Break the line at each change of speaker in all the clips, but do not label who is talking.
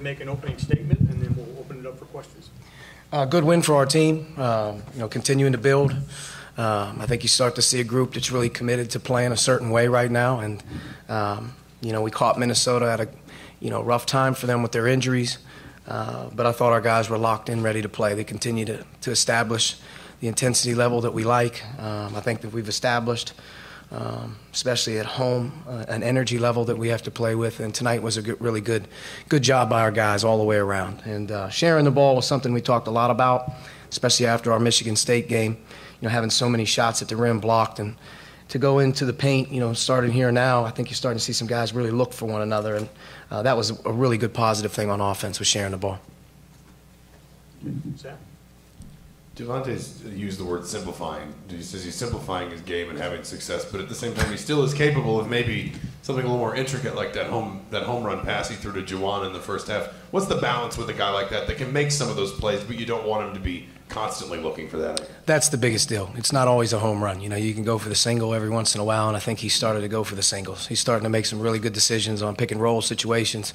make an opening statement, and then we'll open it up for questions.
Good win for our team. Continuing to build. I think you start to see a group that's really committed to playing a certain way right now, and we caught Minnesota at a rough time for them with their injuries, but I thought our guys were locked in, ready to play. They continue to establish the intensity level that we like. I think that we've established, especially at home, an energy level that we have to play with. And tonight was a really good job by our guys all the way around. And sharing the ball was something we talked a lot about, especially after our Michigan State game. Having so many shots at the rim blocked, and to go into the paint, starting here now, I think you're starting to see some guys really look for one another. And that was a really good positive thing on offense, was sharing the ball.
Zach?
Devontae's used the word simplifying. He says he's simplifying his game and having success, but at the same time, he still is capable of maybe something a little more intricate, like that home run pass he threw to Juwan in the first half. What's the balance with a guy like that can make some of those plays, but you don't want him to be constantly looking for that?
That's the biggest deal. It's not always a home run. You can go for the single every once in a while, and I think he started to go for the singles. He's starting to make some really good decisions on pick and roll situations.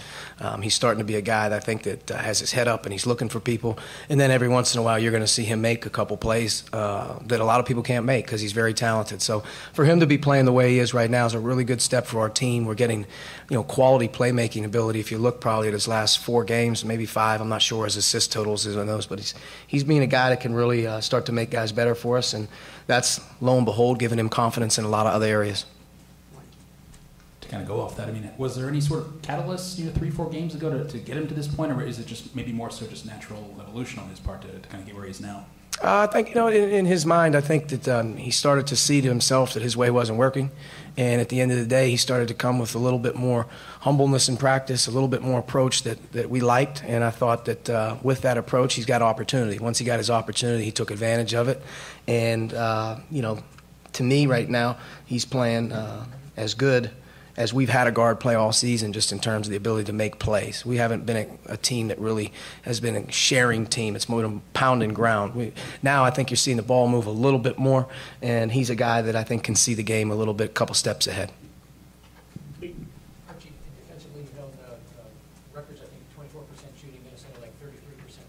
He's starting to be a guy that I think that has his head up and he's looking for people. And then every once in a while, you're going to see him make a couple plays that a lot of people can't make because he's very talented. So for him to be playing the way he is right now is a really good step for our team. We're getting quality playmaking ability. If you look probably at his last 4 games, maybe 5, I'm not sure his assist totals is on those, but he's being a guy that can really start to make guys better for us, and that's, lo and behold, giving him confidence in a lot of other areas.
To kind of go off that, was there any sort of catalyst 3-4 games ago to get him to this point, or is it just maybe more so just natural evolution on his part to kind of get where he is now?
I think, in his mind, I think that he started to see to himself that his way wasn't working. And at the end of the day, he started to come with a little bit more humbleness in practice, a little bit more approach that we liked. And I thought that with that approach, he's got opportunity. Once he got his opportunity, he took advantage of it. And, to me right now, he's playing as good as we've had a guard play all season, just in terms of the ability to make plays. We haven't been a team that really has been a sharing team. It's more than pounding ground. Now I think you're seeing the ball move a little bit more, and he's a guy that I think can see the game a little bit, couple steps ahead.
Archie, defensively, the records, I think, 24% shooting, Minnesota like 33%.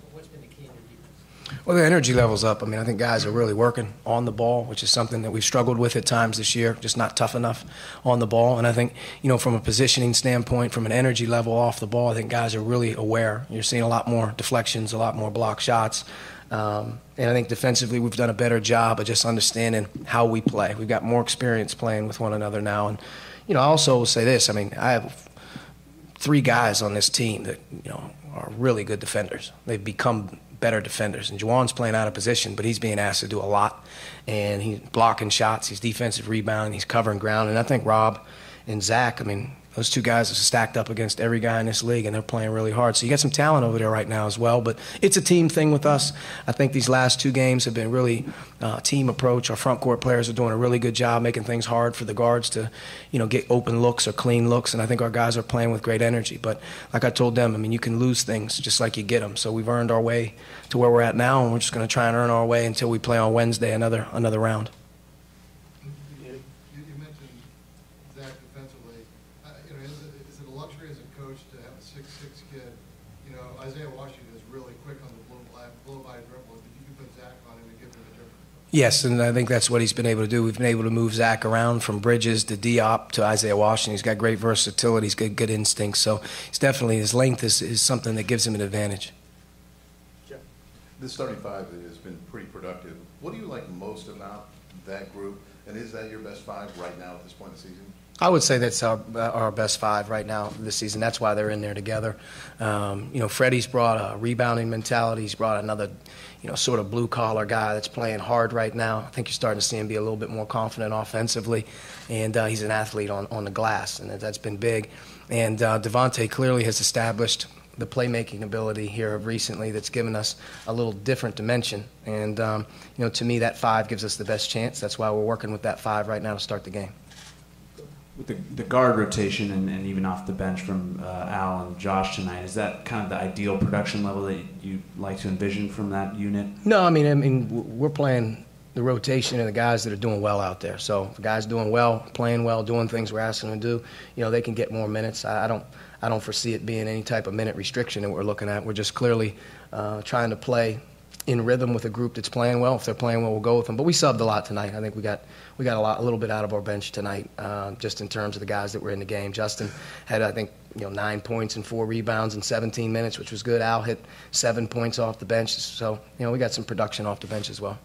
But what's been the key in your defense?
Well, the energy level's up. I think guys are really working on the ball, which is something that we've struggled with at times this year, just not tough enough on the ball. And I think, from a positioning standpoint, from an energy level off the ball, I think guys are really aware. You're seeing a lot more deflections, a lot more block shots. And I think defensively we've done a better job of just understanding how we play. We've got more experience playing with one another now. And, I also will say this. I have 3 guys on this team that, are really good defenders. They've become better defenders. And Juwan's playing out of position, but he's being asked to do a lot. And he's blocking shots, he's defensive rebounding, he's covering ground. And I think Rob and Zach, those 2 guys are stacked up against every guy in this league, and they're playing really hard. So you got some talent over there right now as well. But it's a team thing with us. I think these last 2 games have been really team approach. Our front court players are doing a really good job making things hard for the guards to, get open looks or clean looks. And I think our guys are playing with great energy. But like I told them, you can lose things just like you get them. So we've earned our way to where we're at now, and we're just going to try and earn our way until we play on Wednesday another round.
Isaiah Washington is really quick on the blow-by dribble. If you can put Zach on him and give him a difference.
Yes, and I think that's what he's been able to do. We've been able to move Zach around from Bridges to Diop to Isaiah Washington. He's got great versatility. He's got good instincts. So he's definitely, his length is something that gives him an advantage.
Jeff?
This starting 5 has been pretty productive. What do you like most about that group? And is that your best 5 right now at this point in the season?
I would say that's our best 5 right now this season. That's why they're in there together. Freddie's brought a rebounding mentality. He's brought another, sort of blue-collar guy that's playing hard right now. I think you're starting to see him be a little bit more confident offensively. And he's an athlete on the glass, and that's been big. And Devontae clearly has established the playmaking ability here recently that's given us a little different dimension. And, to me, that 5 gives us the best chance. That's why we're working with that 5 right now to start the game.
With the guard rotation and even off the bench from Al and Josh tonight, is that kind of the ideal production level that you'd like to envision from that unit?
No, we're playing the rotation and the guys that are doing well out there. So if the guys doing well, playing well, doing things we're asking them to do, they can get more minutes. I I don't foresee it being any type of minute restriction that we're looking at. We're just clearly trying to play in rhythm with a group that's playing well. If they're playing well, we'll go with them. But we subbed a lot tonight. I think we got a little bit out of our bench tonight, just in terms of the guys that were in the game. Justin had, I think, 9 points and 4 rebounds in 17 minutes, which was good. Al hit 7 points off the bench. So, we got some production off the bench as well.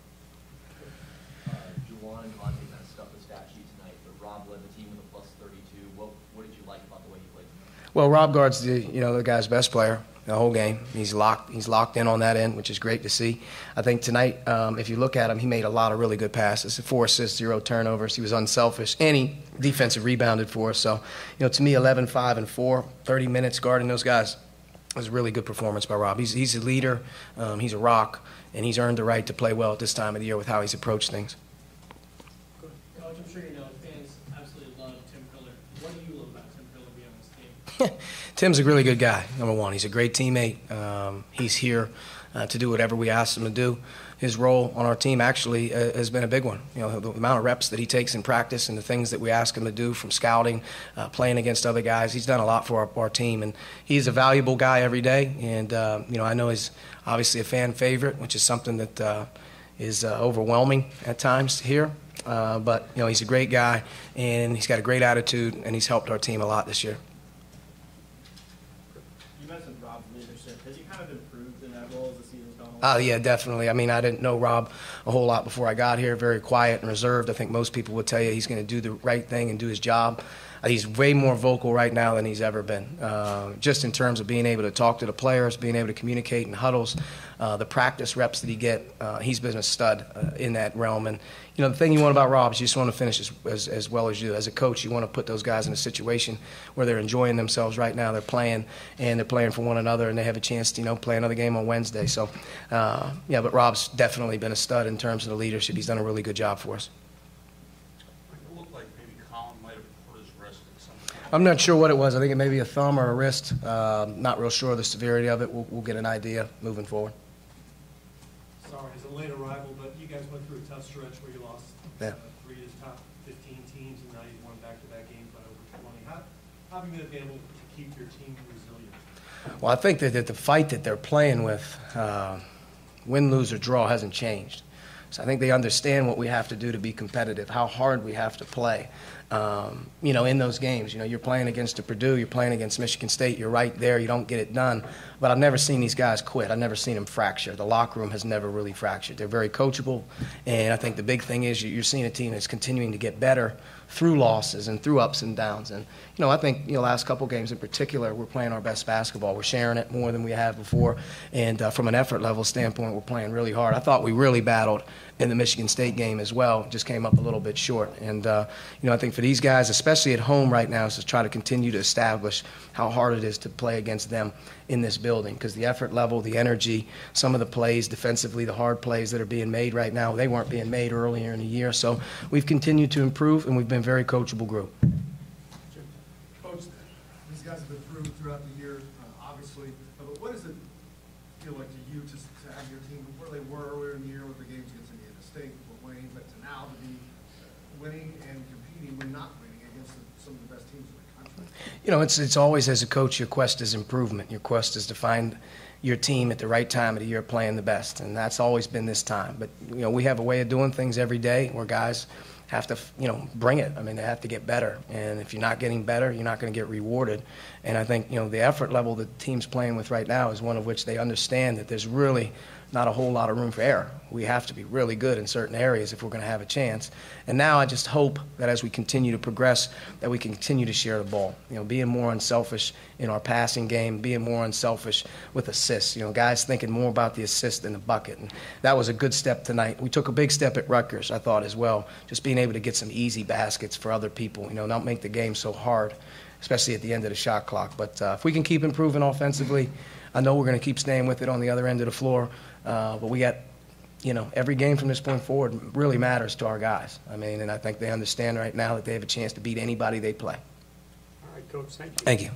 Juwan and Devontae kind of stuffed the stat sheet tonight, but Rob led the team with a plus 32. What did you like about the way he played tonight?
Well, Rob Guard's the guy's best player the whole game. He's locked in on that end, which is great to see. I think tonight, if you look at him, he made a lot of really good passes. 4 assists, 0 turnovers. He was unselfish, and he defensive rebounded for us. So, to me, 11, 5, and 4, 30 minutes guarding those guys was a really good performance by Rob. He's a leader. He's a rock, and he's earned the right to play well at this time of the year with how he's approached things.
Coach, I'm sure you know fans absolutely love Tim Piller. What do you love about Tim Piller being on this team?
Tim's a really good guy, number one. He's a great teammate. He's here to do whatever we ask him to do. His role on our team actually has been a big one. The amount of reps that he takes in practice and the things that we ask him to do, from scouting, playing against other guys. He's done a lot for our team, and he's a valuable guy every day. And, I know he's obviously a fan favorite, which is something that is overwhelming at times here. But, he's a great guy, and he's got a great attitude, and he's helped our team a lot this year.
You mentioned Rob's leadership. Has he kind of improved in that role as the season's gone on?
Oh, yeah, definitely. I mean, I didn't know Rob a whole lot before I got here. Very quiet and reserved. I think most people would tell you he's going to do the right thing and do his job. He's way more vocal right now than he's ever been, just in terms of being able to talk to the players, being able to communicate in huddles, the practice reps that he get. He's been a stud in that realm. And, the thing you want about Rob is you just want to finish as well as you do. As a coach, you want to put those guys in a situation where they're enjoying themselves right now. They're playing, and they're playing for one another, and they have a chance to, play another game on Wednesday. So, but Rob's definitely been a stud in terms of the leadership. He's done a really good job for us.
It looked like maybe Colin might have hurt his wrist at some point.
I'm not sure what it was. I think it may be a thumb or a wrist. Not real sure of the severity of it. We'll get an idea moving forward.
Sorry, as a late arrival, but you guys went through a tough stretch where you lost 3 of the top 15 teams, and now you've won back-to-back games by over 20. How have you been able to keep your team resilient?
Well, I think that the fight that they're playing with, win, lose, or draw, hasn't changed. So I think they understand what we have to do to be competitive, how hard we have to play. In those games, you're playing against Purdue, you're playing against Michigan State, you're right there, you don't get it done. But I've never seen these guys quit. I've never seen them fracture. The locker room has never really fractured. They're very coachable, and I think the big thing is you're seeing a team that's continuing to get better through losses and through ups and downs. And, I think, last couple games in particular, we're playing our best basketball. We're sharing it more than we have before. And from an effort level standpoint, we're playing really hard. I thought we really battled in the Michigan State game as well, just came up a little bit short. And, I think for these guys, especially at home right now, is to try to continue to establish how hard it is to play against them in this building, because the effort level, the energy, some of the plays defensively, the hard plays that are being made right now, they weren't being made earlier in the year. So we've continued to improve, and we've been a very coachable group.
Coach, these guys have improved throughout the year, obviously. But what does it feel like to you to have your team where they were earlier in the year with the games against Indiana State, were winning, but to now to be winning and competing when not winning against some of the best teams in the country?
It's always, as a coach, your quest is improvement. Your quest is to find your team at the right time of the year playing the best, and that's always been this time. But, we have a way of doing things every day where guys have to, bring it. I mean, they have to get better, and if you're not getting better, you're not going to get rewarded. And I think, the effort level the team's playing with right now is one of which they understand that there's really not a whole lot of room for error. We have to be really good in certain areas if we're going to have a chance. And now I just hope that as we continue to progress, that we can continue to share the ball. Being more unselfish in our passing game, being more unselfish with assists. Guys thinking more about the assist than the bucket. And that was a good step tonight. We took a big step at Rutgers, I thought, as well. Just being able to get some easy baskets for other people. Not make the game so hard, especially at the end of the shot clock. But if we can keep improving offensively, I know we're going to keep staying with it on the other end of the floor. But we got, every game from this point forward really matters to our guys. I mean, and I think they understand right now that they have a chance to beat anybody they play.
All right, Coach, thank you.
Thank you.